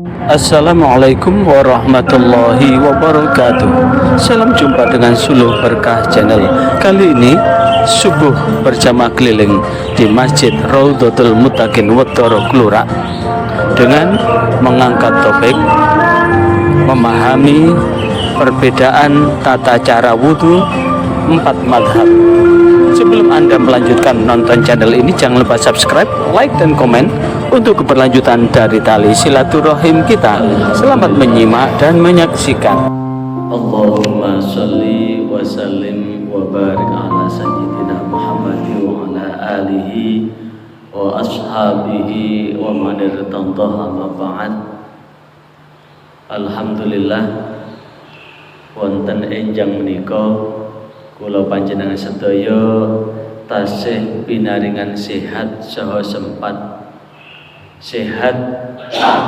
Assalamualaikum warahmatullahi wabarakatuh. Salam jumpa dengan Suluh Berkah Channel. Kali ini subuh berjamaah keliling di Masjid Raudhatul Muttaqin Wedara Klurak dengan mengangkat topik memahami perbedaan tata cara wudhu 4 madhab. Sebelum Anda melanjutkan nonton channel ini, jangan lupa subscribe, like, dan komen untuk keberlanjutan dari tali silaturahim kita. Selamat menyimak dan menyaksikan. Allahumma sholli wa sallim wa barik ala sayyidina Muhammad wa ala alihi wa ashabihi wa man irtadaha ma ba'd. Alhamdulillah wonten enjang menika kula panjenengan sedaya tasih pinaringan sehat saha sempat sehat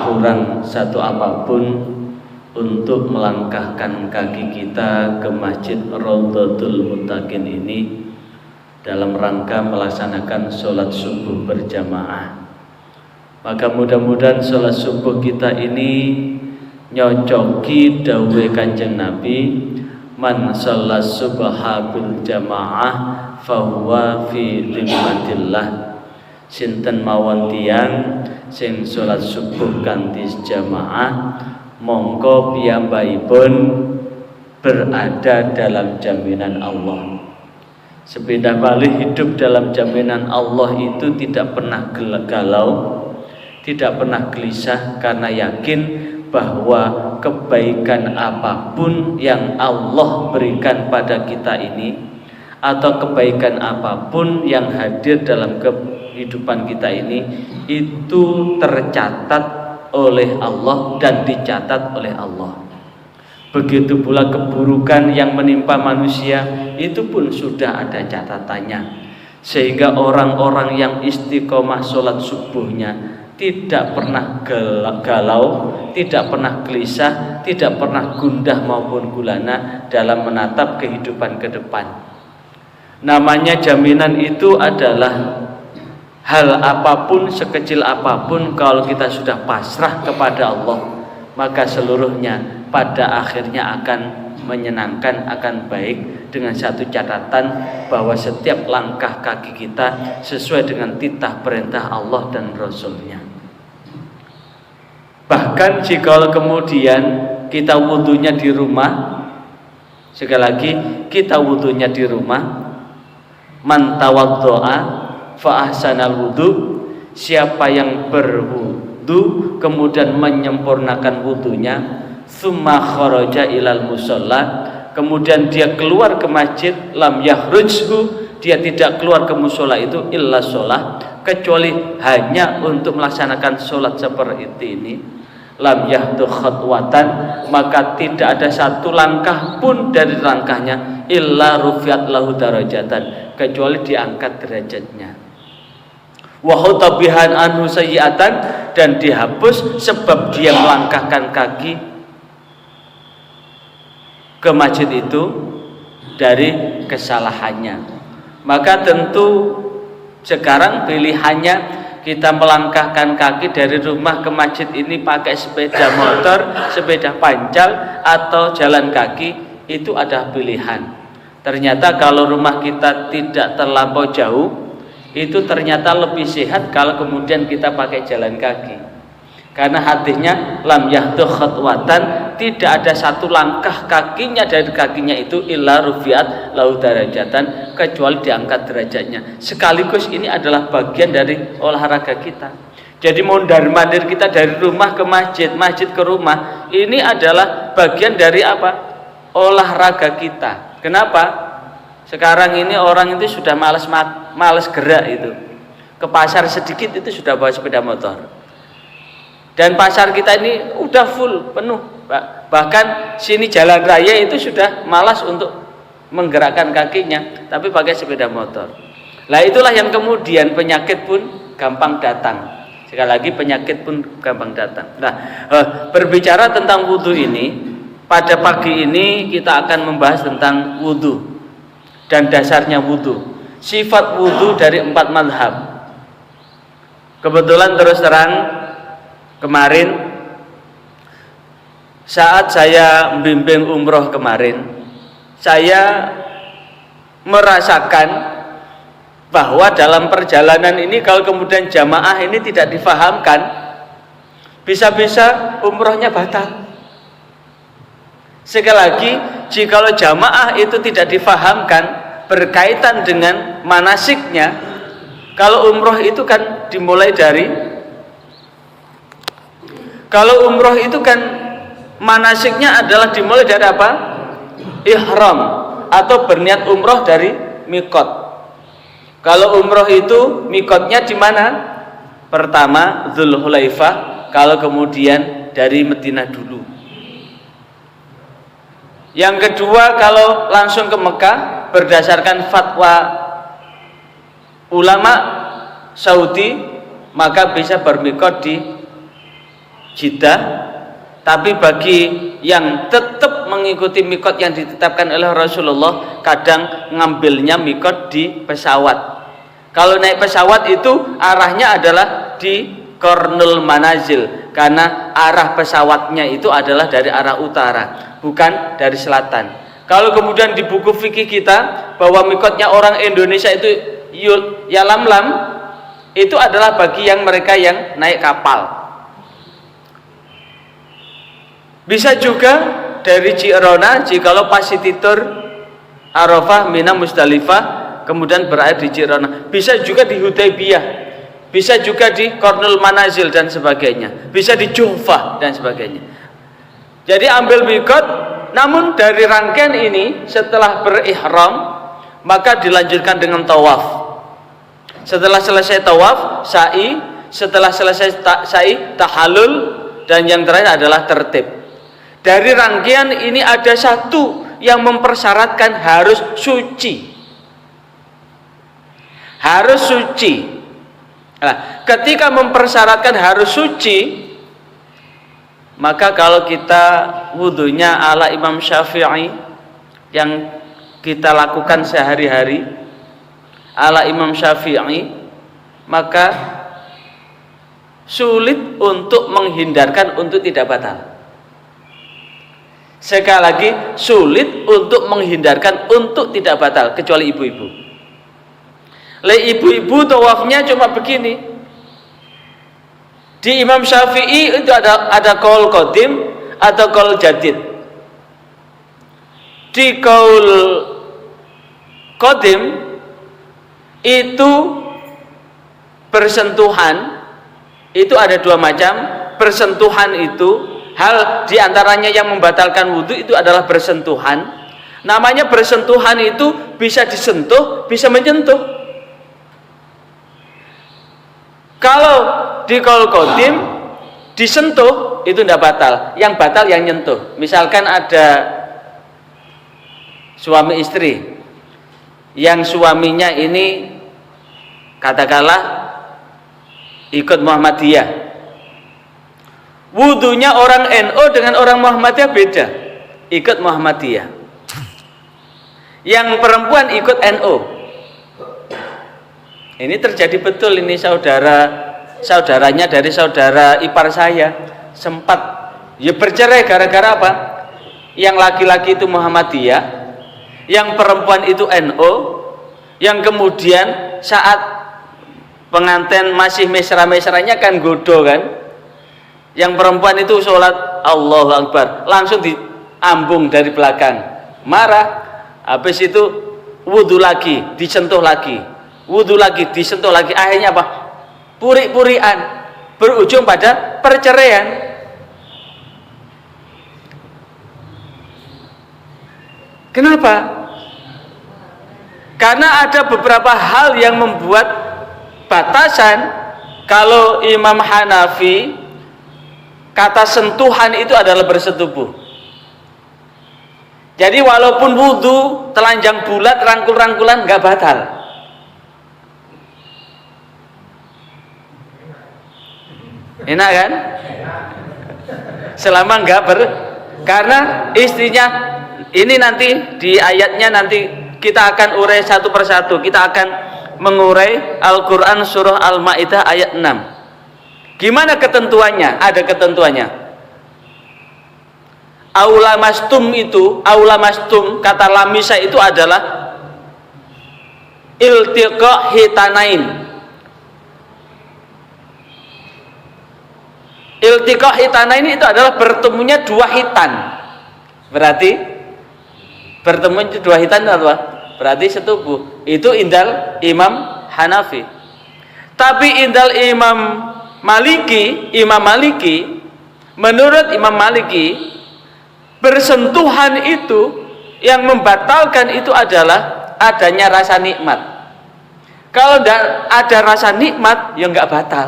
kurang satu apapun untuk melangkahkan kaki kita ke Masjid Raudhatul Muttaqin ini dalam rangka melaksanakan sholat subuh berjamaah. Maka mudah-mudahan sholat subuh kita ini nyocoki dawuh Kanjeng Nabi, man sholat subha bil jamaah fahuwa fi dhimmatillah. Sinten mawon tiyang sing sholat subuh kanthi jamaah, mongko piyambakipun berada dalam jaminan Allah. Sepindah balik hidup dalam jaminan Allah itu tidak pernah galau, tidak pernah gelisah, karena yakin bahwa kebaikan apapun yang Allah berikan pada kita ini, atau kebaikan apapun yang hadir dalam kehidupan kita ini, itu tercatat oleh Allah dan dicatat oleh Allah. Begitu pula keburukan yang menimpa manusia, itu pun sudah ada catatannya. Sehingga orang-orang yang istiqomah sholat subuhnya tidak pernah galau, tidak pernah gelisah, tidak pernah gundah maupun gulana dalam menatap kehidupan ke depan. Namanya jaminan itu adalah hal apapun, sekecil apapun, kalau kita sudah pasrah kepada Allah, maka seluruhnya pada akhirnya akan menyenangkan, akan baik, dengan satu catatan bahwa setiap langkah kaki kita sesuai dengan titah perintah Allah dan Rasulnya. Bahkan jika kemudian kita wudunya di rumah, sekali lagi kita wudunya di rumah, man tawaddo'a fa ahsanal wudu, siapa yang berwudu kemudian menyempurnakan wudunya, tsumma kharaja ilal musalla, kemudian dia keluar ke masjid, lam yahrujhu, dia tidak keluar ke musola itu illa sholah, kecuali hanya untuk melaksanakan sholat seperti ini, lam yahdu khatwatan, maka tidak ada satu langkah pun dari langkahnya illa rufiat lahu darajatan, kecuali diangkat derajatnya, wa hutabihan anhu sayyi'atan, dan dihapus sebab dia melangkahkan kaki ke masjid itu dari kesalahannya. Maka tentu sekarang pilihannya kita melangkahkan kaki dari rumah ke masjid ini pakai sepeda motor, sepeda pancal, atau jalan kaki, itu ada pilihan. Ternyata kalau rumah kita tidak terlampau jauh, itu ternyata lebih sehat kalau kemudian kita pakai jalan kaki. Karena hadisnya lam yahdu khatwatan, tidak ada satu langkah kakinya dari kakinya itu illa rufiat lahu darajatan, kecuali diangkat derajatnya. Sekaligus ini adalah bagian dari olahraga kita. Jadi mondar-mandir kita dari rumah ke masjid, masjid ke rumah, ini adalah bagian dari apa? Olahraga kita. Kenapa? Sekarang ini orang itu sudah malas gerak itu. Ke pasar sedikit itu sudah bawa sepeda motor. Dan pasar kita ini udah full, penuh. Bahkan sini jalan raya itu sudah malas untuk menggerakkan kakinya, tapi pakai sepeda motor. Nah itulah yang kemudian penyakit pun gampang datang. Sekali lagi penyakit pun gampang datang. Nah, berbicara tentang wudhu ini, pada pagi ini kita akan membahas tentang wudhu dan dasarnya wudhu, sifat wudhu dari 4 madhab. Kebetulan terus terang kemarin Saat saya membimbing umroh kemarin, saya merasakan bahwa dalam perjalanan ini kalau kemudian jamaah ini tidak difahamkan, bisa-bisa umrohnya batal. Sekali lagi, jikalau jamaah itu tidak difahamkan berkaitan dengan manasiknya, kalau umroh itu kan dimulai dari, kalau umroh itu kan manasiknya adalah dimulai dari apa? Ihram atau berniat umroh dari mikot. Kalau umroh itu mikotnya di mana? Pertama Dzulhulaifah, kalau kemudian dari Madinah dulu. Yang kedua kalau langsung ke Mekah berdasarkan fatwa ulama Saudi, maka bisa bermikot di Jeddah. Tapi bagi yang tetap mengikuti mikot yang ditetapkan oleh Rasulullah, kadang ngambilnya mikot di pesawat. Kalau naik pesawat itu arahnya adalah di Qarnul Manazil, karena arah pesawatnya itu adalah dari arah utara, bukan dari selatan. Kalau kemudian di buku fikih kita bahwa mikotnya orang Indonesia itu Yalamlam, itu adalah bagi yang mereka yang naik kapal. Bisa juga dari Jirona, jikalau pas titur Arafah, Mina, Musdalifah, kemudian berakhir di Jirona. Bisa juga di Hudaybiyah, bisa juga di Qarnul Manazil dan sebagainya, bisa di Juhfah dan sebagainya. Jadi ambil mikot, namun dari rangkaian ini setelah berihram maka dilanjutkan dengan tawaf. Setelah selesai tawaf, sa'i, setelah selesai sa'i, tahallul, dan yang terakhir adalah tertib. Dari rangkaian ini ada satu yang mempersyaratkan harus suci. Harus suci. Nah, ketika mempersyaratkan harus suci, maka kalau kita wudunya ala Imam Syafi'i yang kita lakukan sehari-hari ala Imam Syafi'i, maka sulit untuk menghindarkan untuk tidak batal. Sekali lagi, sulit untuk menghindarkan untuk tidak batal, kecuali ibu-ibu. Ibu-ibu tawafnya cuma begini. Di Imam Syafi'i itu ada qaul qadim atau qaul jadid. Di qaul qadim itu bersentuhan, itu ada dua macam. Bersentuhan itu hal diantaranya yang membatalkan wudhu itu adalah bersentuhan. Namanya bersentuhan itu bisa disentuh, bisa menyentuh. Kalau di qaul qadim disentuh itu tidak batal, yang batal yang nyentuh. Misalkan ada suami istri yang suaminya ini katakanlah ikut Muhammadiyah, wudunya orang NU dengan orang Muhammadiyah beda. Ikut Muhammadiyah, yang perempuan ikut NU. Ini terjadi betul, ini saudaranya dari saudara ipar saya sempat ya bercerai gara-gara apa? Yang laki-laki itu Muhammadiyah, yang perempuan itu NU, yang kemudian saat pengantin masih mesra-mesranya kan godo kan, yang perempuan itu sholat Allahu Akbar langsung diambung dari belakang, marah, habis itu wudhu lagi, disentuh lagi, wudhu lagi, disentuh lagi, akhirnya apa? Puri-purian, berujung pada perceraian. Kenapa? Karena ada beberapa hal yang membuat batasan. Kalau Imam Hanafi, kata sentuhan itu adalah bersetubuh. Jadi walaupun wudhu telanjang bulat, rangkul-rangkulan nggak batal. Enak kan? Selama nggak karena istrinya ini nanti di ayatnya nanti kita akan urai satu persatu. Kita akan mengurai Al-Quran surah Al-Ma'idah ayat 6. Gimana ketentuannya? Ada ketentuannya. Aulamastum kata lamisa itu adalah iltiqa hitanain. Iltiqa hitanain itu adalah bertemunya dua hitan. Berarti bertemu dua hitan itu apa? Berarti setubuh. Itu indal Imam Hanafi. Tapi indal Imam Maliki, menurut Imam Maliki, bersentuhan itu yang membatalkan itu adalah adanya rasa nikmat. Kalau tidak ada rasa nikmat, ya nggak batal.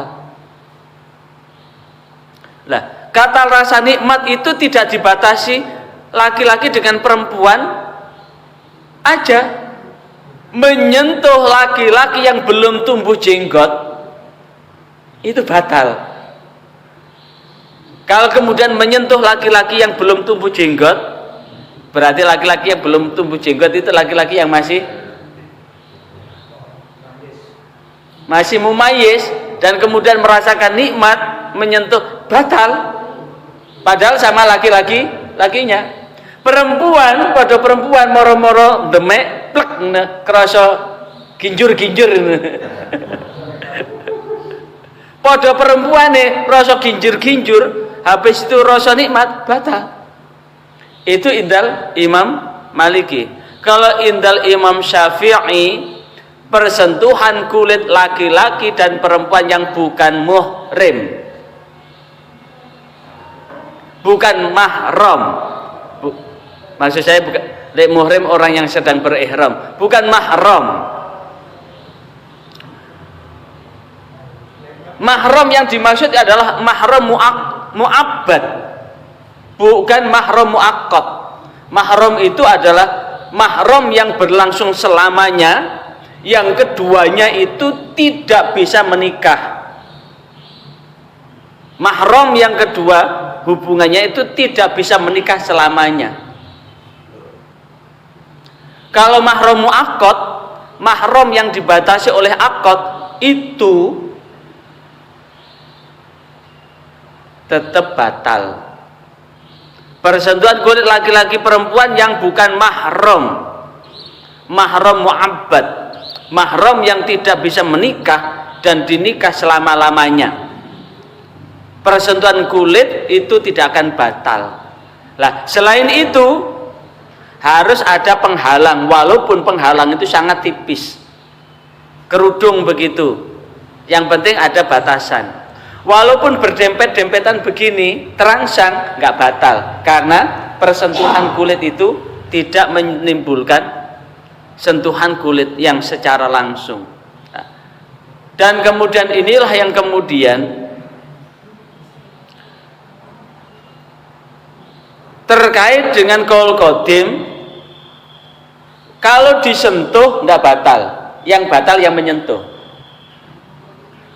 Lah, kata rasa nikmat itu tidak dibatasi laki-laki dengan perempuan aja. Menyentuh laki-laki yang belum tumbuh jenggot itu batal. Kalau kemudian menyentuh laki-laki yang belum tumbuh jenggot, berarti laki-laki yang belum tumbuh jenggot itu laki-laki yang masih mumayyiz dan kemudian merasakan nikmat menyentuh, batal. Padahal sama lakinya. Perempuan pada perempuan moro-moro demek plek kerasa ginjur-ginjur. Pada perempuan rasa ginjur-ginjur, habis itu rasa nikmat, batal. Itu indal Imam Maliki. Kalau indal Imam Syafi'i, persentuhan kulit laki-laki dan perempuan yang bukan muhrim, bukan mahram, maksud saya bukan muhrim, orang yang sedang berihram, bukan mahram. Mahram yang dimaksud adalah mahram mu'abbad, bukan mahram mu'aqqad. Mahram itu adalah mahram yang berlangsung selamanya, yang keduanya itu tidak bisa menikah. Mahram yang kedua hubungannya itu tidak bisa menikah selamanya. Kalau mahram mu'aqqad, mahram yang dibatasi oleh akad itu tetap batal. Persentuhan kulit laki-laki perempuan yang bukan mahram, mahram mu'abbad, mahram yang tidak bisa menikah dan dinikah selama-lamanya, persentuhan kulit itu tidak akan batal. Lah, selain itu harus ada penghalang, walaupun penghalang itu sangat tipis, kerudung begitu, yang penting ada batasan. Walaupun berdempet-dempetan begini terangsang, nggak batal, karena persentuhan kulit itu tidak menimbulkan sentuhan kulit yang secara langsung. Dan kemudian inilah yang kemudian terkait dengan qaul qadim, kalau disentuh tidak batal, yang batal yang menyentuh.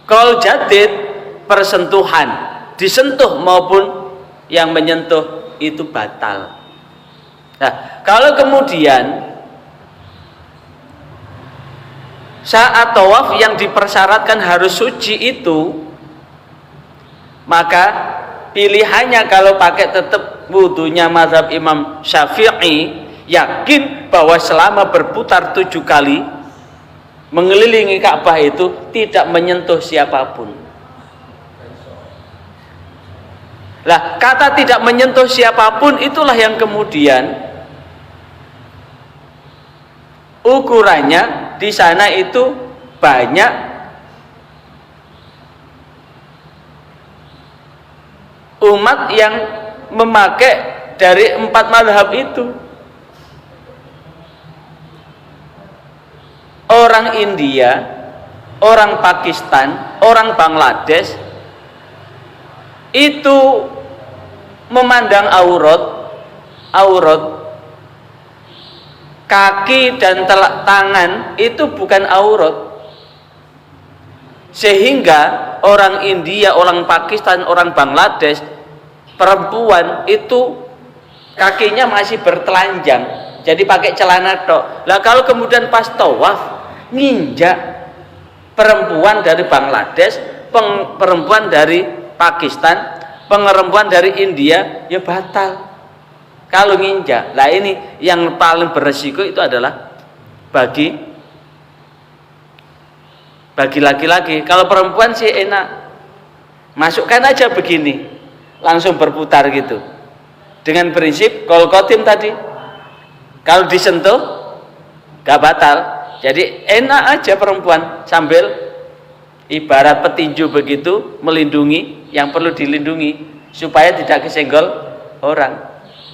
Qaul jadid, persentuhan, disentuh maupun yang menyentuh itu batal. Nah, kalau kemudian saat tawaf yang dipersyaratkan harus suci itu, maka pilihannya kalau pakai tetap wudunya mazhab Imam Syafi'i, yakin bahwa selama berputar 7 kali mengelilingi Ka'bah itu tidak menyentuh siapapun. Lah, kata tidak menyentuh siapapun itulah yang kemudian ukurannya di sana itu banyak umat yang memakai dari 4 mazhab itu. Orang India, orang Pakistan, orang Bangladesh itu memandang aurat kaki dan telak tangan itu bukan aurat, sehingga orang India, orang Pakistan, orang Bangladesh, perempuan itu kakinya masih bertelanjang, jadi pakai celana tok. Lah kalau kemudian pas tawaf nginjak perempuan dari Bangladesh, perempuan dari Pakistan, perempuan dari India, ya batal. Kalau nginjak, nah ini yang paling beresiko itu adalah bagi laki-laki. Kalau perempuan sih enak, masukkan aja begini, langsung berputar gitu. Dengan prinsip kol kotim tadi, kalau disentuh gak batal. Jadi enak aja perempuan sambil ibarat petinju begitu melindungi yang perlu dilindungi supaya tidak kesenggol orang.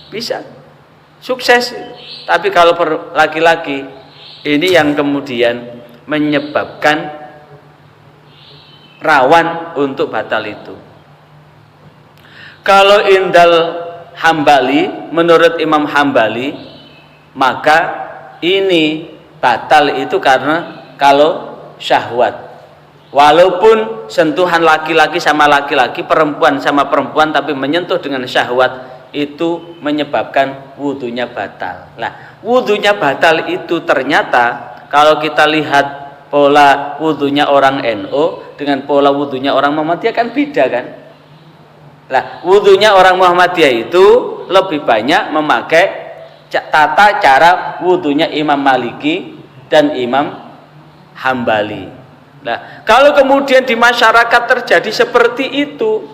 Bisa sukses. Tapi kalau laki-laki ini yang kemudian menyebabkan rawan untuk batal itu. Kalau indal Hambali, menurut Imam Hambali, maka ini batal itu karena kalau syahwat, walaupun sentuhan laki-laki sama laki-laki, perempuan sama perempuan, tapi menyentuh dengan syahwat itu menyebabkan wudunya batal. Nah, wudunya batal itu ternyata kalau kita lihat pola wudunya orang NU dengan pola wudunya orang Muhammadiyah kan beda kan. Nah, wudunya orang Muhammadiyah itu lebih banyak memakai tata cara wudunya Imam Maliki dan Imam Hambali. Nah, kalau kemudian di masyarakat terjadi seperti itu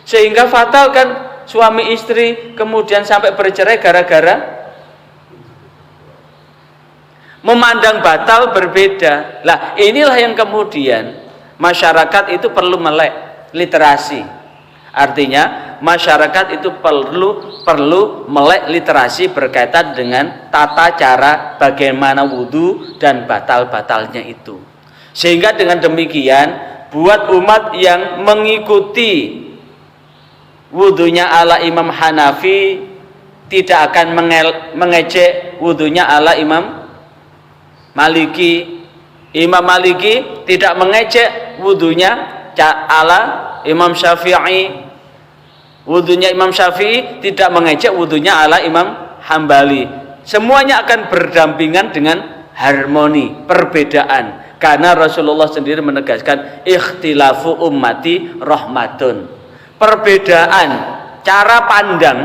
sehingga fatal kan, suami istri kemudian sampai bercerai gara-gara memandang batal berbeda. Lah, inilah yang kemudian masyarakat itu perlu melek literasi. Artinya masyarakat itu perlu melek literasi berkaitan dengan tata cara bagaimana wudu dan batal-batalnya itu. Sehingga dengan demikian buat umat yang mengikuti wudunya ala Imam Hanafi tidak akan mengecek wudunya ala Imam Maliki. Imam Maliki tidak mengecek wudunya ala Imam Syafi'i. Wudunya Imam Syafi'i tidak mengecek wudunya ala Imam Hambali. Semuanya akan berdampingan dengan harmoni, perbedaan. Karena Rasulullah sendiri menegaskan ikhtilafu ummati rahmatun. Perbedaan cara pandang,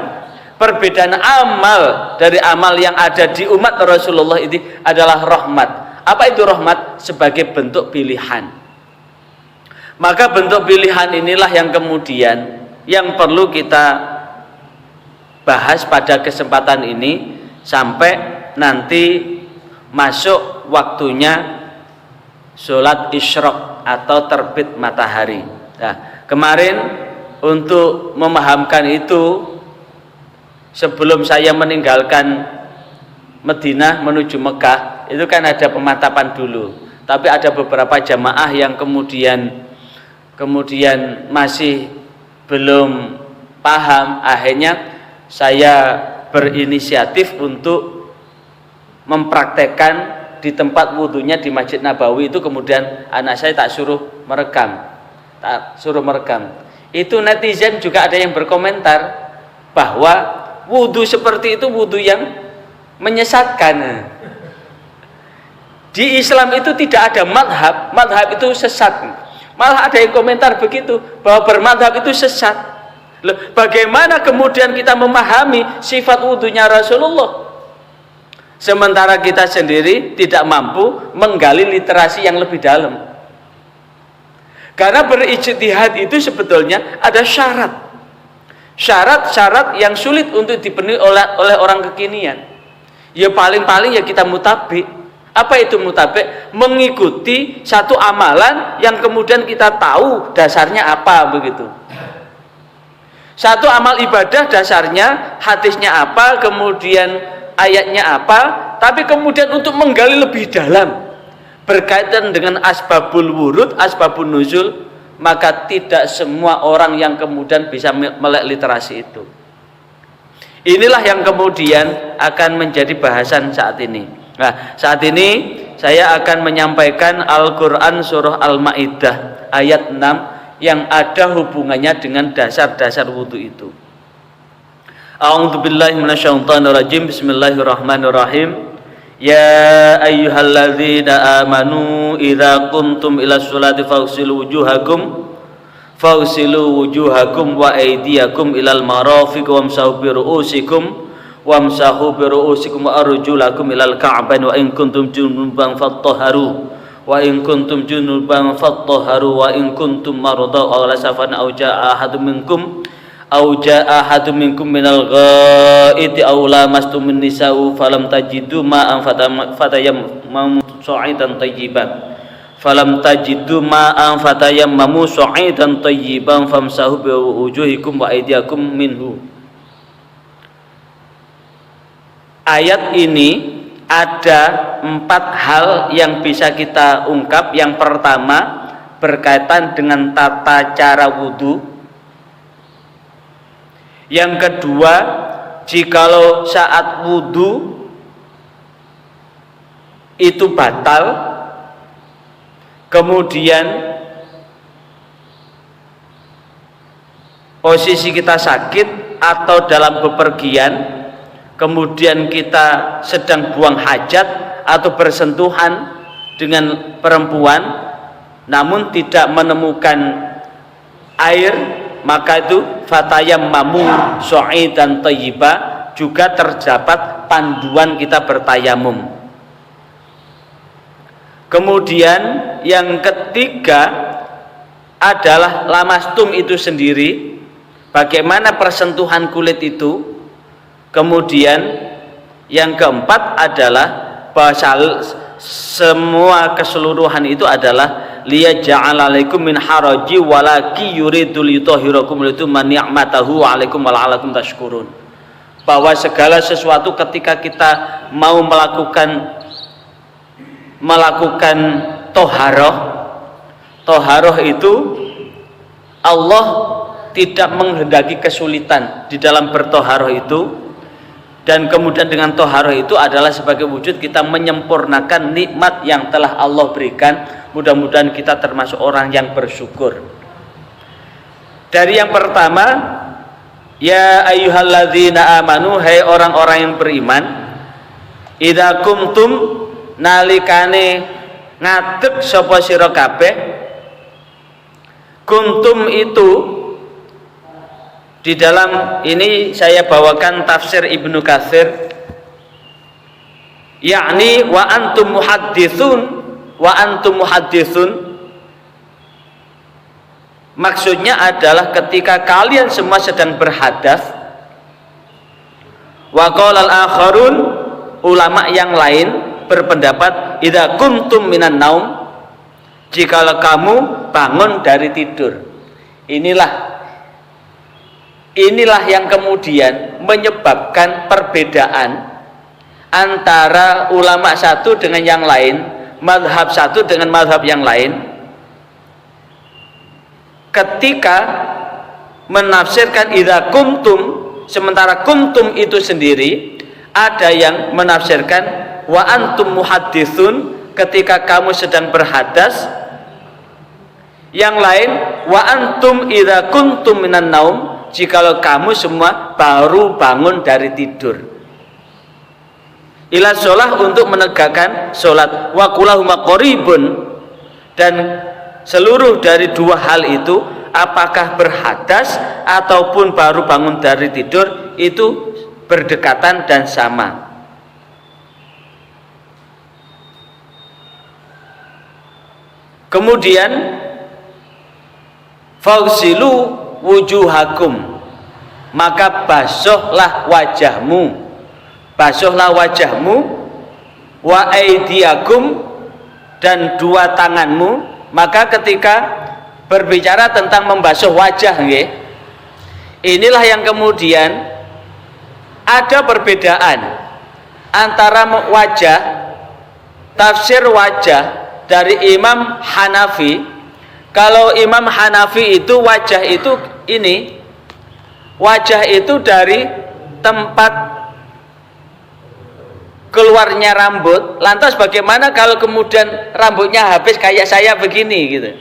perbedaan amal dari amal yang ada di umat Rasulullah ini adalah rahmat. Apa itu rahmat? Sebagai bentuk pilihan. Maka bentuk pilihan inilah yang kemudian yang perlu kita bahas pada kesempatan ini sampai nanti masuk waktunya sholat isyraq atau terbit matahari. Nah, kemarin untuk memahamkan itu, sebelum saya meninggalkan Madinah menuju Mekah, itu kan ada pemantapan dulu. Tapi ada beberapa jamaah yang kemudian masih belum paham. Akhirnya saya berinisiatif untuk mempraktekkan di tempat wudhunya di Masjid Nabawi itu. Kemudian anak saya tak suruh merekam. Itu netizen juga ada yang berkomentar bahwa wudhu seperti itu wudhu yang menyesatkan. Di Islam itu tidak ada madhab itu sesat. Malah ada yang komentar begitu, bahwa bermadhab itu sesat. Loh, bagaimana kemudian kita memahami sifat wudhunya Rasulullah sementara kita sendiri tidak mampu menggali literasi yang lebih dalam? Karena berijtihad itu sebetulnya ada syarat yang sulit untuk dipenuhi oleh orang kekinian. Ya paling-paling ya kita mutabi. Apa itu mutabi? Mengikuti satu amalan yang kemudian kita tahu dasarnya apa begitu. Satu amal ibadah dasarnya hadisnya apa, kemudian ayatnya apa, tapi kemudian untuk menggali lebih dalam berkaitan dengan asbabul wurud, asbabun nuzul, maka tidak semua orang yang kemudian bisa melek literasi itu. Inilah yang kemudian akan menjadi bahasan saat ini. Nah, saat ini saya akan menyampaikan Al-Quran surah Al-Ma'idah ayat 6 yang ada hubungannya dengan dasar-dasar wudhu itu. A'udzubillahi minasyaitonirrajim. Bismillahirrahmanirrahim. Ya ayyuhalladzina amanu idza qumtum ila sholati faghsilu wujuhakum wa aydiyakum ilal marafiq wamsahu bi ru'usikum wamsahu bi ru'usikum wa arjulakum ilal ka'bain wa in kuntum junuban fattahharu wa in kuntum junuban fattahharu wa in kuntum marada aw ala safarin aw jaa ahadum minkum minal ghaiti aw lamastumun nisa'u falam tajidu ma'an fatayammamu sa'idan tayyiban famsahu bi wujuhikum wa aydiyakum minhu. Ayat ini ada 4 hal yang bisa kita ungkap. Yang pertama berkaitan dengan tata cara wudu. Yang kedua, jikalau saat wudu itu batal, kemudian posisi kita sakit atau dalam bepergian, kemudian kita sedang buang hajat atau bersentuhan dengan perempuan namun tidak menemukan air, maka itu fatayammamu sa'idan thayyiba, juga terdapat panduan kita bertayamum. Kemudian yang ketiga adalah lamastum itu sendiri, bagaimana persentuhan kulit itu. Kemudian yang keempat adalah bahwa semua keseluruhan itu adalah liyaj'alaikum min haraji walaki yuridul yutahhirakum litumma ni'matahu 'alaikum wa la'allakum tashkurun. Bahwa segala sesuatu ketika kita mau melakukan toharoh itu Allah tidak menghendaki kesulitan di dalam bertoharoh itu. Dan kemudian dengan toharoh itu adalah sebagai wujud kita menyempurnakan nikmat yang telah Allah berikan. Mudah-mudahan kita termasuk orang yang bersyukur. Dari yang pertama, ya ayyuhalladzina amanu, hai orang-orang yang beriman, idza kumtum nalikane ngadeg sapa sira kabeh. Kumtum itu di dalam ini saya bawakan tafsir Ibnu Katsir, yakni wa antum muhadditsun, maksudnya adalah ketika kalian semua sedang berhadas. Wa qala al-akharun, ulama yang lain berpendapat idza kuntum minan naum, jikalau kamu bangun dari tidur. Inilah yang kemudian menyebabkan perbedaan antara ulama satu dengan yang lain, mazhab satu dengan mazhab yang lain, ketika menafsirkan idza kumtum. Sementara kumtum itu sendiri ada yang menafsirkan wa antum muhadditsun, ketika kamu sedang berhadas. Yang lain wa antum idza kuntum minan naum, jikalau kamu semua baru bangun dari tidur. Ila sholah, untuk menegakkan sholat. Wa kulahuma qoribun, dan seluruh dari dua hal itu, apakah berhadas ataupun baru bangun dari tidur, itu berdekatan dan sama. Kemudian fausilu wujuhakum, maka basuhlah wajahmu, wa aidiakum, dan dua tanganmu. Maka ketika berbicara tentang membasuh wajah, inilah yang kemudian ada perbedaan antara wajah, tafsir wajah dari Imam Hanafi. Kalau Imam Hanafi itu wajah itu wajah itu dari tempat keluarnya rambut. Lantas bagaimana kalau kemudian rambutnya habis kayak saya begini gitu?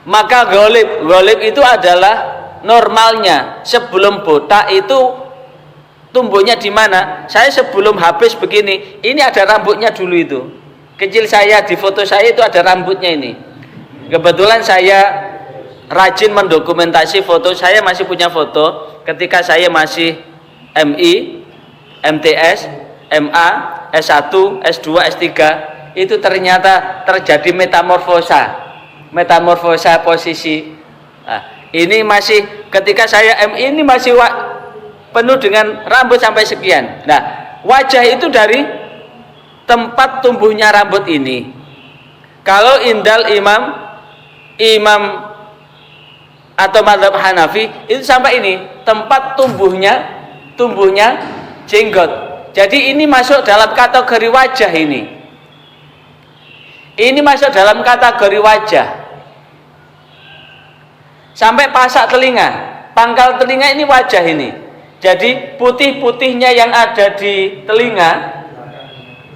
Maka golib itu adalah normalnya. Sebelum botak itu tumbuhnya di mana? Saya sebelum habis begini, ini ada rambutnya dulu itu. Kecil saya, di foto saya itu ada rambutnya ini. Kebetulan saya rajin mendokumentasi foto. Saya masih punya foto ketika saya masih MI, MTS, MA, S1, S2, S3, itu ternyata terjadi metamorfosa posisi. Nah, ini masih ketika saya MI ini masih penuh dengan rambut sampai sekian. Nah, wajah itu dari tempat tumbuhnya rambut ini. Kalau indal imam atau mazhab Hanafi itu sampai ini tempat tumbuhnya jenggot. Jadi ini masuk dalam kategori wajah ini. Ini masuk dalam kategori wajah. Sampai pasak telinga, pangkal telinga ini wajah ini. Jadi putih-putihnya yang ada di telinga,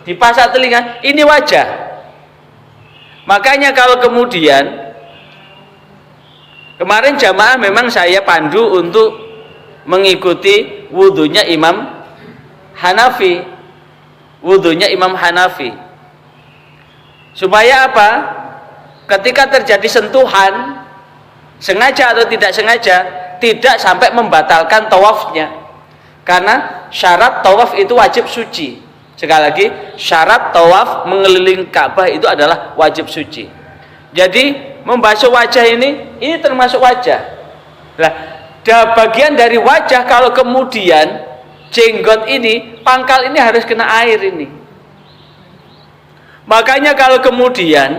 di pasak telinga, ini wajah. Makanya kalau kemudian kemarin jamaah memang saya pandu untuk mengikuti wudhunya Imam Hanafi. Wudhunya Imam Hanafi. Supaya apa? Ketika terjadi sentuhan, sengaja atau tidak sengaja, tidak sampai membatalkan tawafnya. Karena syarat tawaf itu wajib suci. Sekali lagi, syarat tawaf mengelilingi Ka'bah itu adalah wajib suci. Jadi membasuh wajah ini termasuk wajah. Nah, bagian dari wajah kalau kemudian jenggot ini, pangkal ini harus kena air ini. Makanya kalau kemudian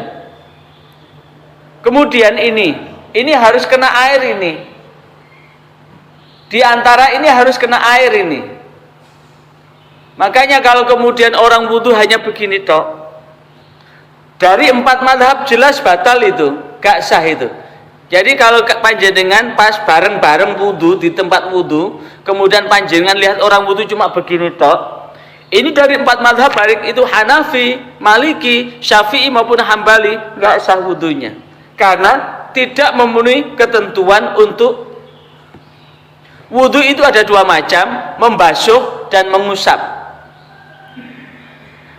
ini harus kena air ini. Di antara ini harus kena air ini. Makanya kalau kemudian orang wudhu hanya begini tok, dari 4 mazhab jelas batal itu, gak sah itu. Jadi kalau panjenengan pas bareng-bareng wudhu di tempat wudhu, kemudian panjenengan lihat orang wudhu cuma begini tok, ini dari 4 mazhab baik itu Hanafi, Maliki, Syafi'i maupun Hambali, gak sah wudhunya. Karena tidak memenuhi ketentuan untuk wudhu. Itu ada 2 macam, membasuh dan mengusap.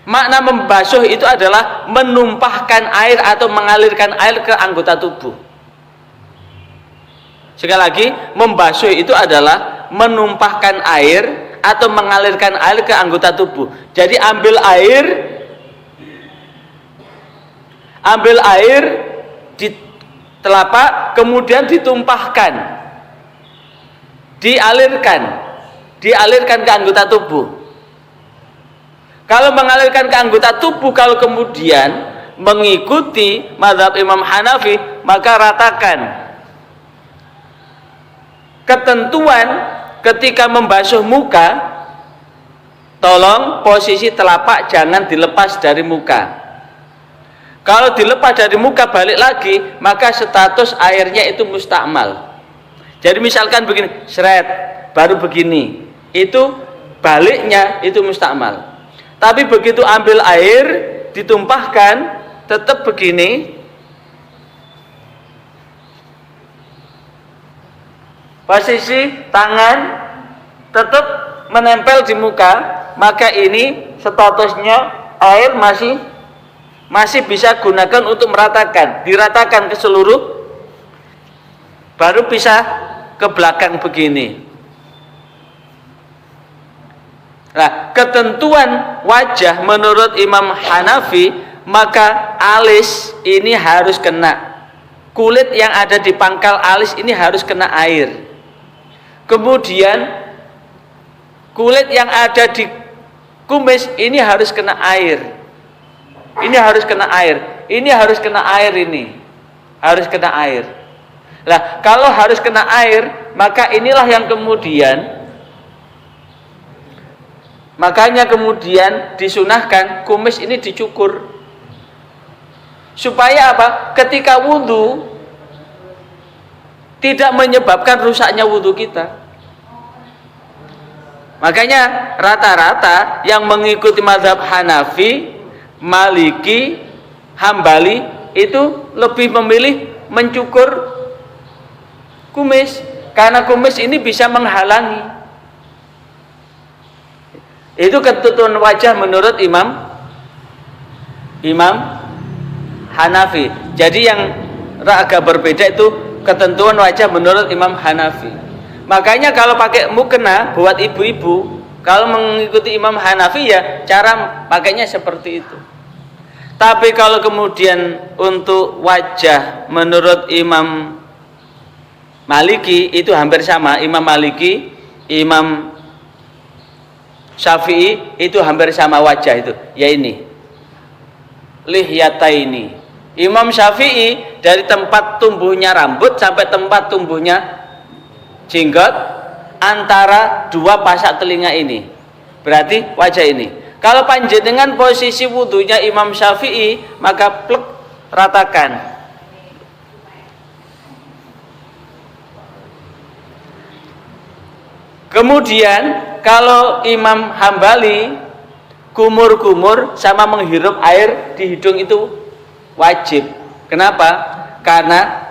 Makna membasuh itu adalah menumpahkan air atau mengalirkan air ke anggota tubuh. Sekali lagi, membasuh itu adalah menumpahkan air atau mengalirkan air ke anggota tubuh. Jadi ambil air di telapak, kemudian ditumpahkan, dialirkan ke anggota tubuh. Kalau mengalirkan ke anggota tubuh, kalau kemudian mengikuti mazhab Imam Hanafi, maka ratakan ketentuan ketika membasuh muka, tolong posisi telapak jangan dilepas dari muka. Kalau dilepas dari muka balik lagi, maka status airnya itu mustakmal. Jadi misalkan begini, seret, baru begini, itu baliknya itu mustakmal. Tapi begitu ambil air, ditumpahkan, tetap begini. Posisi tangan tetap menempel di muka, maka ini statusnya air masih bisa gunakan untuk meratakan, diratakan ke seluruh, baru bisa ke belakang begini. Nah, ketentuan wajah menurut Imam Hanafi, maka alis ini harus kena, kulit yang ada di pangkal alis ini harus kena air. Kemudian kulit yang ada di kumis ini harus kena air. Ini harus kena air. Ini harus kena air ini. Harus kena air. Nah, kalau harus kena air, maka inilah yang kemudian, makanya kemudian disunahkan kumis ini dicukur. Supaya apa? Ketika wudhu tidak menyebabkan rusaknya wudhu kita. Makanya rata-rata yang mengikuti mazhab Hanafi, Maliki, Hambali itu lebih memilih mencukur kumis, karena kumis ini bisa menghalangi. Itu ketentuan wajah menurut Imam Hanafi. Jadi yang agak berbeda itu ketentuan wajah menurut Imam Hanafi. Makanya kalau pakai mukena buat ibu-ibu, kalau mengikuti Imam Hanafi ya cara pakainya seperti itu. Tapi kalau kemudian untuk wajah menurut Imam Maliki itu hampir sama. Imam Maliki, Imam Syafi'i itu hampir sama wajah itu. Ya ini, lihyataini. Imam Syafi'i dari tempat tumbuhnya rambut sampai tempat tumbuhnya jenggot antara dua pasak telinga ini, berarti wajah ini. Kalau panjenengan posisi wudunya Imam Syafi'i, maka plek ratakan. Kemudian kalau Imam Hambali kumur-kumur sama menghirup air di hidung itu wajib. Kenapa? Karena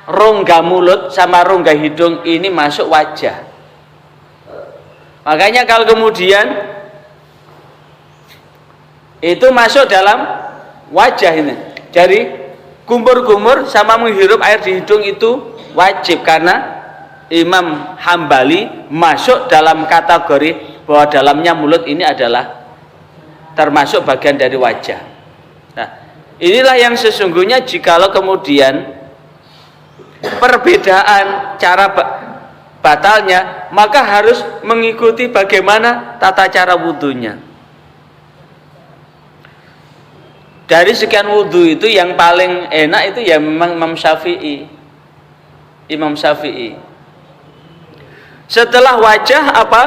rongga mulut sama rongga hidung ini masuk wajah. Makanya kalau kemudian itu masuk dalam wajah ini. Jadi kumur-kumur sama menghirup air di hidung itu wajib, karena Imam Hambali masuk dalam kategori bahwa dalamnya mulut ini adalah termasuk bagian dari wajah. Nah, inilah yang sesungguhnya jikalau kemudian perbedaan cara batalnya, maka harus mengikuti bagaimana tata cara wudunya. Dari sekian wudu itu yang paling enak itu ya memang Imam Syafi'i. Imam Syafi'i. Setelah wajah apa?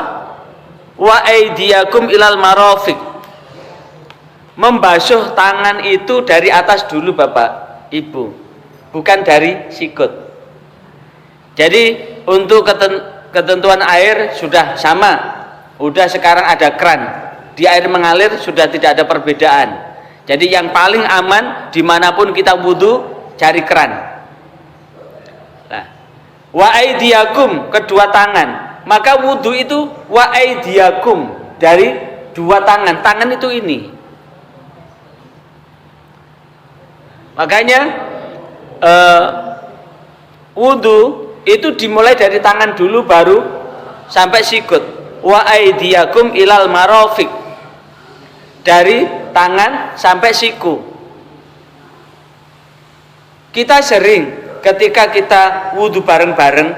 Wa aidiyakum ilal marafiq. Membasuh tangan itu dari atas dulu Bapak, Ibu. Bukan dari sikut. Jadi untuk ketentuan air sudah sama. Udah sekarang ada keran. Di air mengalir sudah tidak ada perbedaan. Jadi yang paling aman dimanapun kita wudu, cari keran. Nah, wa aidiyakum, kedua tangan. Maka wudu itu wa aidiyakum, dari dua tangan. Tangan itu ini. Makanya wudu itu dimulai dari tangan dulu baru sampai sikut. Wa aidiyakum ilal marafiq, dari tangan sampai siku. Kita sering ketika kita wudu bareng-bareng,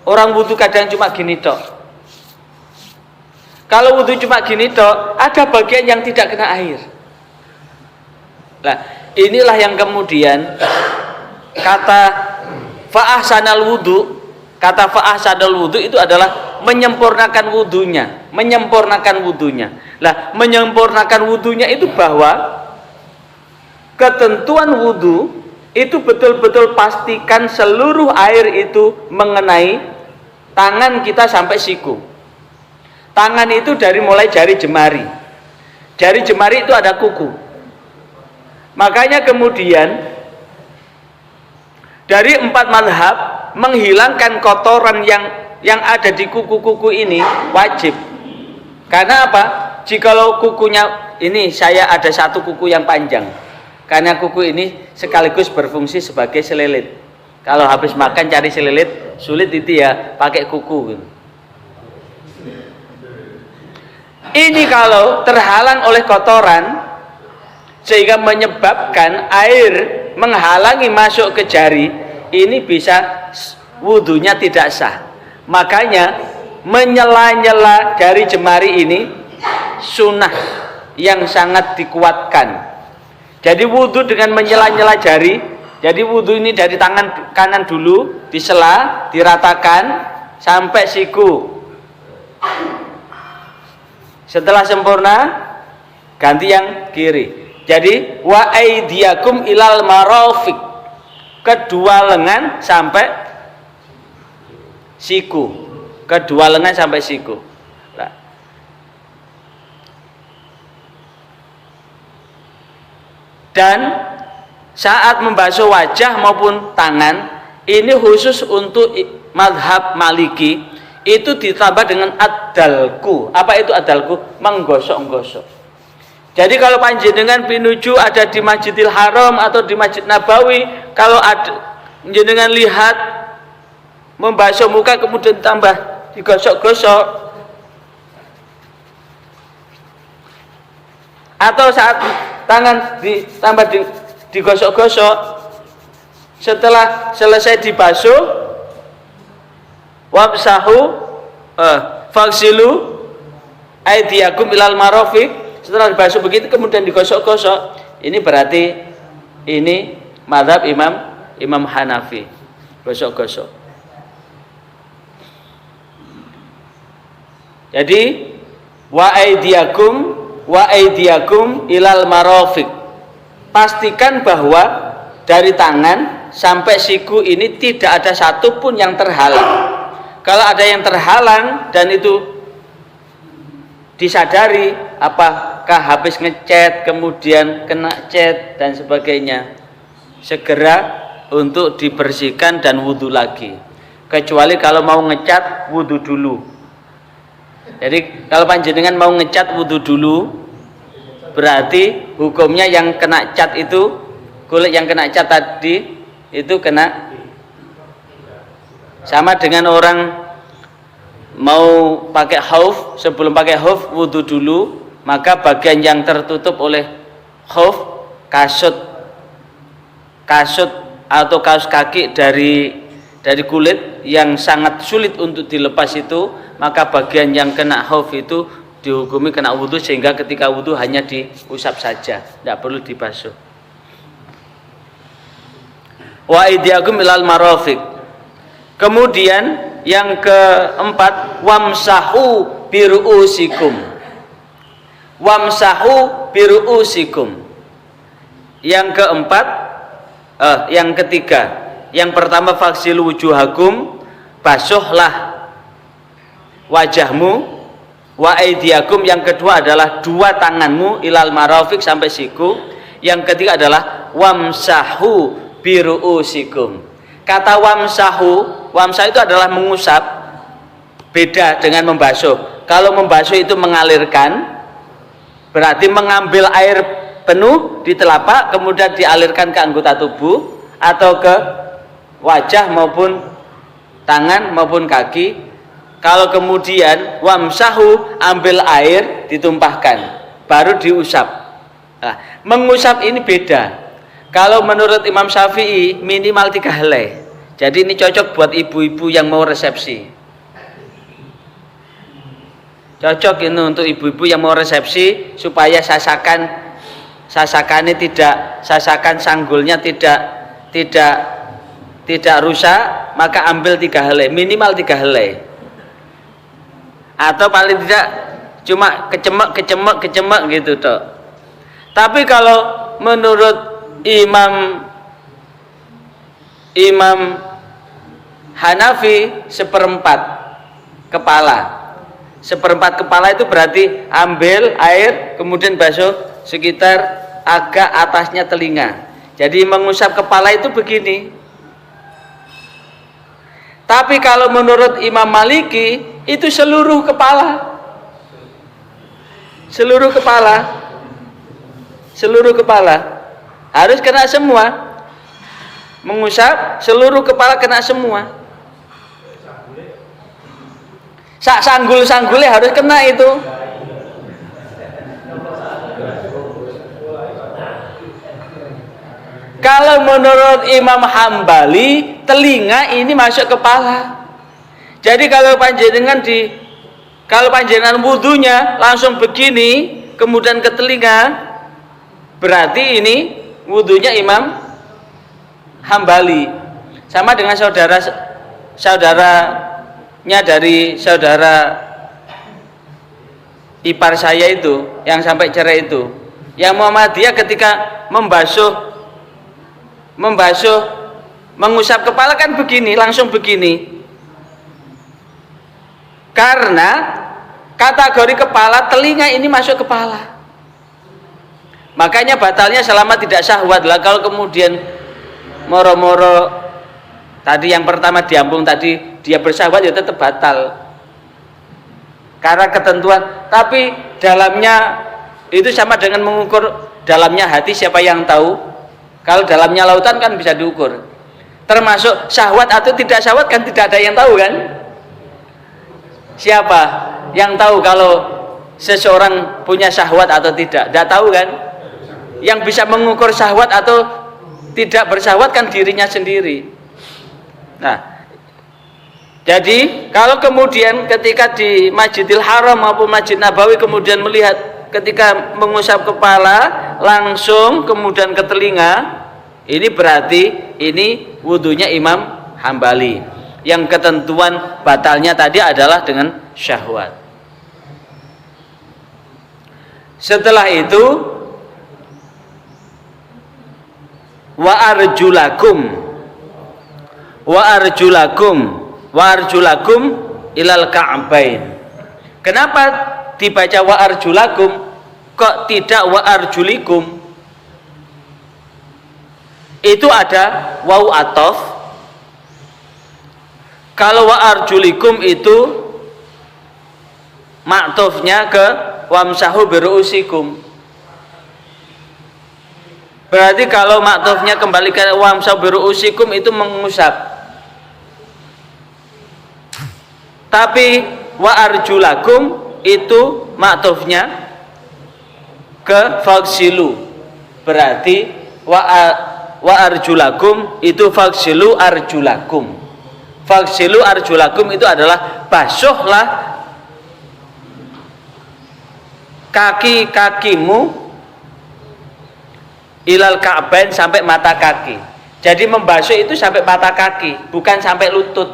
orang wudu kadang cuma gini tok. Kalau wudu cuma gini tok, ada bagian yang tidak kena air. Nah, inilah yang kemudian kata fa'ahsanal wudu, kata fa'ahsanal wudu itu adalah menyempurnakan wudunya, menyempurnakan wudunya. Lah, menyempurnakan wudunya itu bahwa ketentuan wudu itu betul-betul pastikan seluruh air itu mengenai tangan kita sampai siku. Tangan itu dari mulai jari jemari. Jari jemari itu ada kuku. Makanya kemudian dari 4 mazhab menghilangkan kotoran yang ada di kuku-kuku ini wajib. Karena apa? Jikalau kukunya ini, saya ada satu kuku yang panjang, karena kuku ini sekaligus berfungsi sebagai selilit. Kalau habis makan cari selilit sulit itu ya, pakai kuku. Ini kalau terhalang oleh kotoran sehingga menyebabkan air menghalangi masuk ke jari, ini bisa wudunya tidak sah. Makanya menyela-nyela jari jemari ini sunnah yang sangat dikuatkan. Jadi wudu dengan menyela-nyela jari. Jadi wudu ini dari tangan kanan dulu, disela, diratakan sampai siku. Setelah sempurna, ganti yang kiri. Jadi wa aidiyakum ilal marafiq, kedua lengan sampai siku, kedua lengan sampai siku. Nah, dan saat membasuh wajah maupun tangan ini khusus untuk mazhab Maliki itu ditambah dengan ad-dalku. Apa itu ad-dalku? Menggosok-gosok. Jadi kalau panjenengan pinuju ada di Masjidil Haram atau di Masjid Nabawi, kalau ada jenengan lihat membasuh muka kemudian tambah digosok-gosok, atau saat tangan ditambah digosok-gosok, setelah selesai dibasuh, wamsahu faksilu aydiyakum ilal marafiq, setelah dibasuh begitu kemudian digosok-gosok, ini berarti ini mazhab Imam Hanafi, gosok-gosok. Jadi wa aydiyakum ilal marafiq, pastikan bahwa dari tangan sampai siku ini tidak ada satupun yang terhalang. Kalau ada yang terhalang dan itu disadari, apakah habis ngecat kemudian kena cat dan sebagainya, segera untuk dibersihkan dan wudhu lagi. Kecuali kalau mau ngecat, wudhu dulu. Jadi kalau panjenengan mau ngecat, wudhu dulu, berarti hukumnya yang kena cat itu, kulit yang kena cat tadi itu kena, sama dengan orang mau pakai khauf, sebelum pakai khauf wudhu dulu, maka bagian yang tertutup oleh khauf, kasut atau kaos kaki dari kulit yang sangat sulit untuk dilepas itu, maka bagian yang kena khauf itu dihukumi kena wudhu, sehingga ketika wudhu hanya diusap saja, tidak perlu dibasuh. Wa aydiyakum ilal marafiq. Kemudian yang keempat, wamsahu biru'usikum. Wamsahu biru'usikum. Yang keempat, yang ketiga, yang pertama faksilu wujuhakum, basuhlah wajahmu, wa aydiyakum, yang kedua adalah dua tanganmu, ilal marafiq, sampai siku. Yang ketiga adalah wamsahu biru'usikum. Kata wamsahu itu adalah mengusap, beda dengan membasuh. Kalau membasuh itu mengalirkan, berarti mengambil air penuh di telapak kemudian dialirkan ke anggota tubuh atau ke wajah maupun tangan maupun kaki. Kalau kemudian wamsahu, ambil air ditumpahkan baru diusap. Nah, mengusap ini beda. Kalau menurut Imam Syafi'i minimal 3 helai. Jadi ini cocok buat ibu-ibu yang mau resepsi. Cocok ini untuk ibu-ibu yang mau resepsi, supaya sasakan sanggulnya tidak rusak, maka ambil 3 helai, minimal 3 helai. Atau paling tidak cuma kecemek gitu toh. Tapi kalau menurut Imam Hanafi, seperempat kepala itu berarti ambil air kemudian basuh sekitar agak atasnya telinga. Jadi mengusap kepala itu begini. Tapi kalau menurut Imam Maliki itu seluruh kepala, harus kena semua. Mengusap seluruh kepala, kena semua. Sanggul-sanggulnya harus kena itu. Kalau menurut Imam Hambali, telinga ini masuk kepala. Jadi kalau panjenengan wudhunya langsung begini kemudian ke telinga, berarti ini wudhunya Imam Hambali. Sama dengan saudaranya dari saudara ipar saya itu yang sampai cerai itu, yang Muhammadiyah ketika mengusap kepala kan begini, langsung begini, karena kategori kepala, telinga ini masuk kepala, makanya batalnya selama tidak syahwat. Lah kalau kemudian moro-moro tadi yang pertama diambung tadi dia bersyahwat, ya tetap batal karena ketentuan. Tapi dalamnya itu sama dengan mengukur dalamnya hati, siapa yang tahu. Kalau dalamnya lautan kan bisa diukur. Termasuk syahwat atau tidak syahwat kan tidak ada yang tahu kan? Siapa yang tahu kalau seseorang punya syahwat atau tidak? Tidak tahu kan? Yang bisa mengukur syahwat atau tidak bersyahwat kan dirinya sendiri. Nah, jadi kalau kemudian ketika di Masjidil Haram maupun Masjid Nabawi kemudian melihat ketika mengusap kepala langsung kemudian ke telinga, ini berarti ini wudunya Imam Hambali. Yang ketentuan batalnya tadi adalah dengan syahwat. Setelah itu wa arjulakum ilal ka'bain. Kenapa dibaca wa arjulakum kok tidak wa arjulikum? Itu ada waw atof. Kalau wa arjulikum itu maktufnya ke wamsahu biru'usikum. Berarti kalau maktufnya kembali ke wamsahu biru'usikum itu mengusap. Tapi wa arjulakum itu maktufnya ke faksilu. Berarti wa arjulakum itu faksilu arjulakum. Faksilu arjulakum itu adalah basuhlah kaki-kakimu ilal ka'bain sampai mata kaki. Jadi membasuh itu sampai mata kaki, bukan sampai lutut.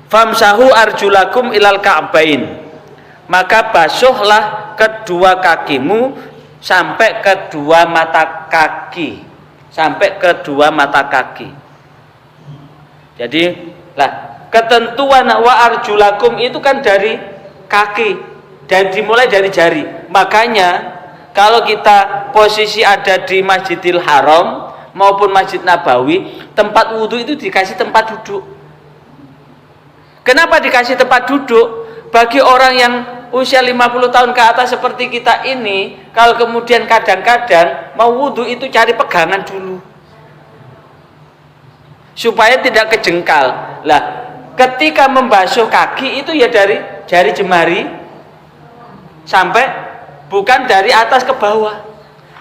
Famsahu arjulakum ilal ka'bain. Maka basuhlah kedua kakimu sampai kedua mata kaki. Sampai kedua mata kaki. Jadi lah ketentuan wa arjulakum itu kan dari kaki dan dimulai dari jari. Makanya kalau kita posisi ada di Masjidil Haram maupun Masjid Nabawi, tempat wudhu itu dikasih tempat duduk. Kenapa dikasih tempat duduk? Bagi orang yang usia 50 tahun ke atas seperti kita ini, kalau kemudian kadang-kadang mau wudhu itu cari pegangan dulu supaya tidak kejengkal. Lah, ketika membasuh kaki itu ya dari jari jemari sampai, bukan dari atas ke bawah,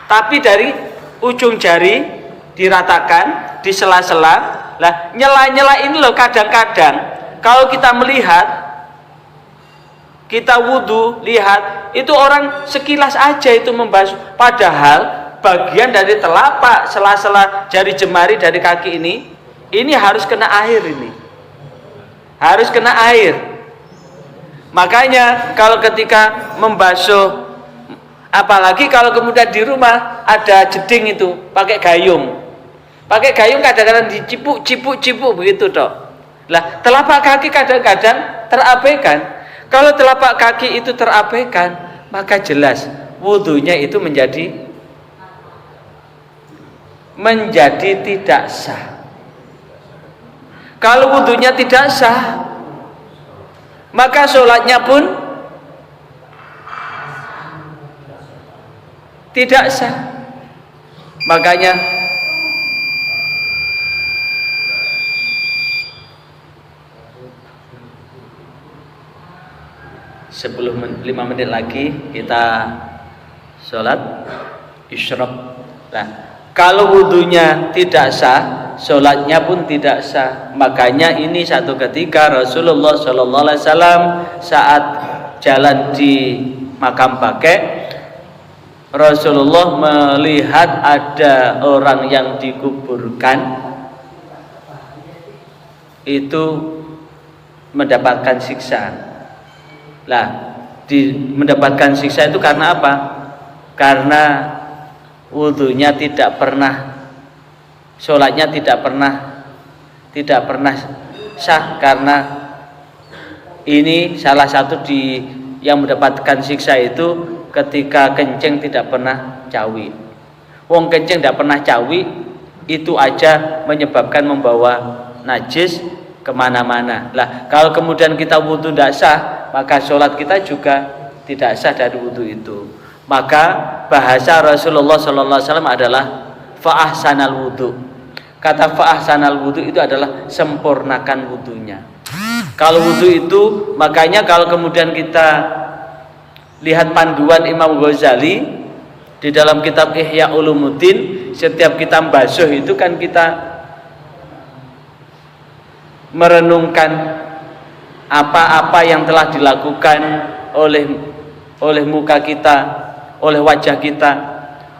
tapi dari ujung jari diratakan di sela-sela. Lah, nyela-nyela ini loh kadang-kadang kalau kita melihat, kita wudhu, lihat, itu orang sekilas aja itu membasuh. Padahal bagian dari telapak, sela-sela jari jemari dari kaki ini harus kena air ini. Harus kena air. Makanya kalau ketika membasuh, apalagi kalau kemudian di rumah ada jeding itu, pakai gayung. Pakai gayung kadang-kadang dicipuk-cipuk begitu toh. Lah, telapak kaki kadang-kadang terabaikan. Kalau telapak kaki itu terabaikan, maka jelas wudhunya itu menjadi tidak sah. Kalau wudhunya tidak sah, maka sholatnya pun tidak sah. Makanya sebelum 5 menit lagi kita sholat isyraq. Nah, kalau wudhunya tidak sah, sholatnya pun tidak sah. Makanya ini satu ketika Rasulullah SAW saat jalan di makam Baqi', Rasulullah melihat ada orang yang dikuburkan itu mendapatkan siksa. Lah, mendapatkan siksa itu karena apa? Karena wudhunya tidak pernah, sholatnya tidak pernah sah. Karena ini salah satu yang mendapatkan siksa itu ketika kencing tidak pernah cawi. Wong kencing tidak pernah cawi itu aja menyebabkan membawa najis kemana-mana. Lah, kalau kemudian kita wudhu tidak sah, maka sholat kita juga tidak sah dari wudhu itu. Maka bahasa Rasulullah sallallahu alaihi wasallam adalah fa ahsanal wudu. Kata fa ahsanal wudu itu adalah sempurnakan wudunya. Kalau wudu itu, makanya kalau kemudian kita lihat panduan Imam Ghazali di dalam kitab Ihya Ulumuddin, setiap kita basuh itu kan kita merenungkan apa-apa yang telah dilakukan oleh muka kita, oleh wajah kita,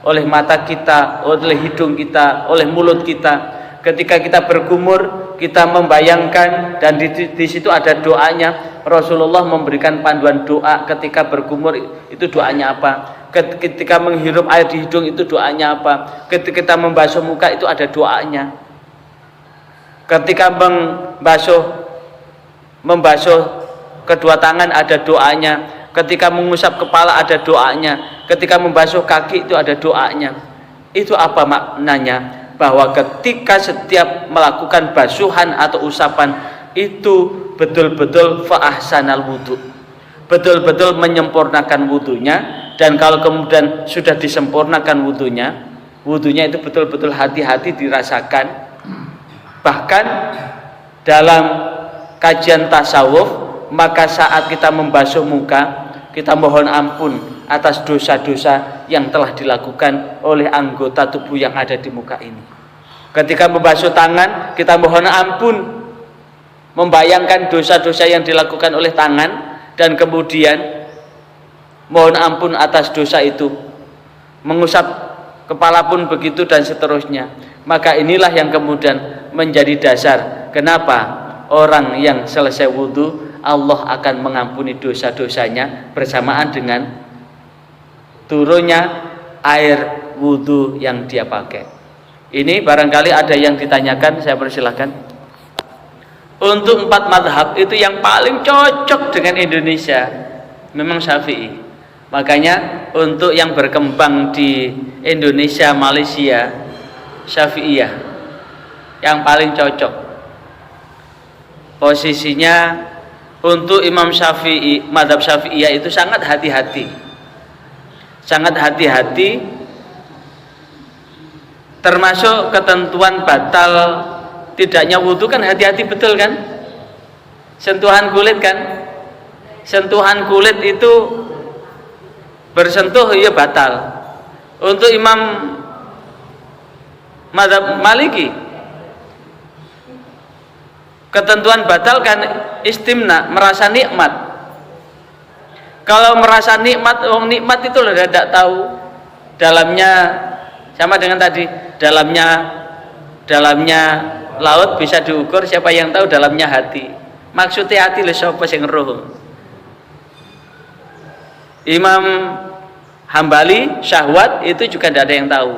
oleh mata kita, oleh hidung kita, oleh mulut kita. Ketika kita berkumur, kita membayangkan, dan di situ ada doanya. Rasulullah memberikan panduan doa ketika berkumur, itu doanya apa? Ketika menghirup air di hidung, itu doanya apa? Ketika kita membasuh muka, itu ada doanya. Ketika membasuh kedua tangan, ada doanya. Ketika mengusap kepala, ada doanya. Ketika membasuh kaki, itu ada doanya. Itu apa maknanya? Bahwa ketika setiap melakukan basuhan atau usapan, itu betul-betul fa ahsanal wudu, betul-betul menyempurnakan wudunya. Dan kalau kemudian sudah disempurnakan wudunya itu betul-betul hati-hati dirasakan. Bahkan dalam kajian tasawuf, maka saat kita membasuh muka, kita mohon ampun atas dosa-dosa yang telah dilakukan oleh anggota tubuh yang ada di muka ini. Ketika membasuh tangan, kita mohon ampun, membayangkan dosa-dosa yang dilakukan oleh tangan, dan kemudian mohon ampun atas dosa itu. Mengusap kepala pun begitu, dan seterusnya. Maka inilah yang kemudian menjadi dasar kenapa orang yang selesai wudhu, Allah akan mengampuni dosa-dosanya bersamaan dengan turunnya air wudhu yang dia pakai. Ini barangkali ada yang ditanyakan, saya persilahkan. Untuk 4 madhab itu yang paling cocok dengan Indonesia memang Syafi'i. Makanya untuk yang berkembang di Indonesia, Malaysia, Syafi'iyah yang paling cocok. Posisinya untuk Imam Syafi'i, madhab Syafi'iyah itu sangat hati-hati. Sangat hati-hati, termasuk ketentuan batal tidaknya wudhu kan hati-hati betul kan. Sentuhan kulit kan, sentuhan kulit itu bersentuh ya batal. Untuk Imam madhab Maliki, ketentuan batal kan istimna, merasa nikmat. Kalau merasa nikmat, nikmat itu loh tidak tahu dalamnya, sama dengan tadi, dalamnya laut bisa diukur, siapa yang tahu dalamnya hati. Maksudnya hati lho sapa sing roh. Imam Hambali syahwat itu juga tidak ada yang tahu.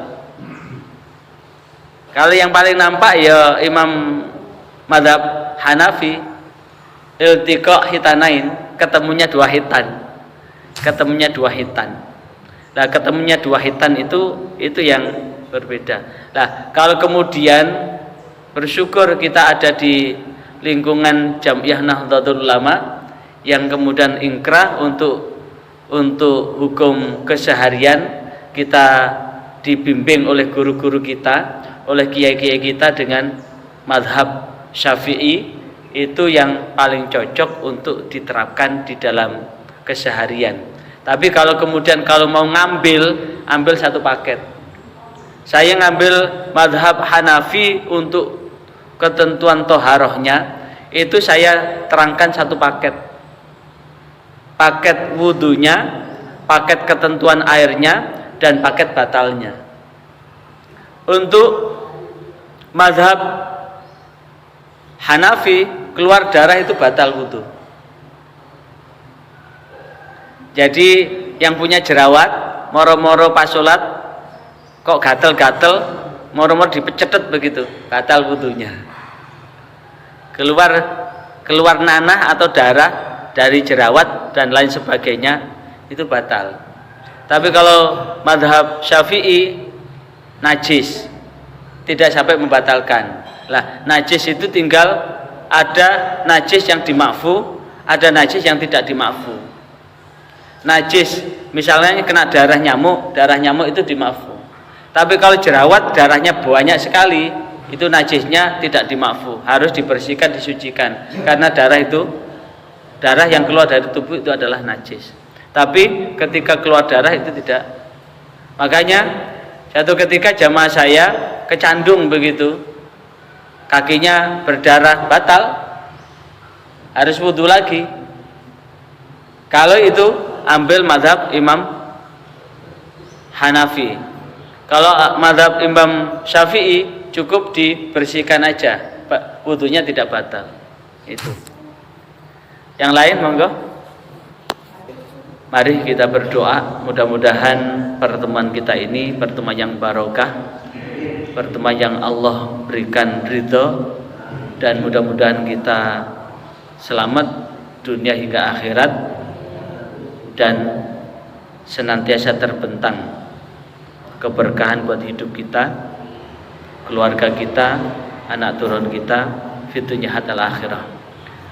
Kalau yang paling nampak ya Imam madhab Hanafi, iltiqa hitanain, ketemunya dua hitan. Ketemunya dua hitan. Nah, ketemunya dua hitan itu yang berbeda. Nah, kalau kemudian bersyukur kita ada di lingkungan Jam'iyah Nahdlatul Ulama yang kemudian ingkrah untuk hukum keseharian, kita dibimbing oleh guru-guru kita, oleh kiai-kiai kita dengan madhab Syafi'i, itu yang paling cocok untuk diterapkan di dalam keseharian. Tapi kalau kemudian kalau mau ambil satu paket. Saya ngambil madhab Hanafi untuk ketentuan toharohnya, itu saya terangkan satu paket. Paket wudhunya, paket ketentuan airnya, dan paket batalnya. Untuk madhab Hanafi, keluar darah itu batal wudhu. Jadi yang punya jerawat, moro-moro pas sholat kok gatel-gatel, moro-moro dipecetet begitu, batal wudhunya. Keluar nanah atau darah dari jerawat dan lain sebagainya, itu batal. Tapi kalau madhab Syafi'i, najis tidak sampai membatalkan. Lah, najis itu tinggal ada najis yang dimakfu, ada najis yang tidak dimakfu. najis, misalnya kena darah nyamuk itu dimaafkan. Tapi kalau jerawat darahnya banyak sekali, itu najisnya tidak dimaafkan, harus dibersihkan, disucikan, karena darah yang keluar dari tubuh itu adalah najis. Tapi ketika keluar darah itu tidak. Makanya satu ketika jamaah saya kecandung begitu, kakinya berdarah, batal, harus wudhu lagi. Kalau itu ambil mazhab Imam Hanafi. Kalau mazhab Imam Syafi'i cukup dibersihkan aja, wudhunya tidak batal. Itu. Yang lain monggo. Mari kita berdoa, mudah-mudahan pertemuan kita ini pertemuan yang barokah, pertemuan yang Allah berikan ridho, dan mudah-mudahan kita selamat dunia hingga akhirat dan senantiasa terbentang keberkahan buat hidup kita, keluarga kita, anak turun kita, fid dunya hatta akhirah.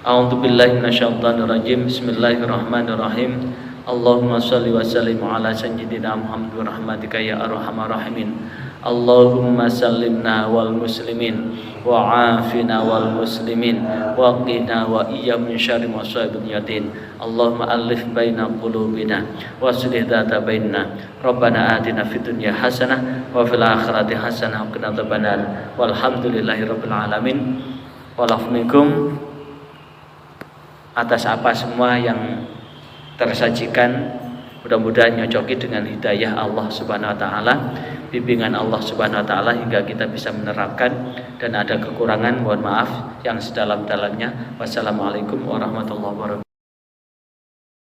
A'udzu billahi minasyaitonir rajim. Bismillahirrahmanirrahim. Allahumma shalli wa sallim ala sayyidina Muhammad wa rahmatika ya arhamar rahimin. Allahumma sallimna wal muslimin wa afina wal muslimin wa qina wa iyya min syarri masaibil yatin. Allahumma alif baina qulubina wa aslih dzata bainana. Rabbana atina fid dunya hasanah wa fil akhirati hasanah wa qina adzabannar. Walhamdulillahirabbil alamin. Walafikum atas apa semua yang tersajikan, mudah-mudahan nyocoki dengan hidayah Allah Subhanahu wa taala, bimbingan Allah Subhanahu wa taala hingga kita bisa menerapkan, dan ada kekurangan mohon maaf yang sedalam-dalamnya. Wassalamualaikum warahmatullahi wabarakatuh.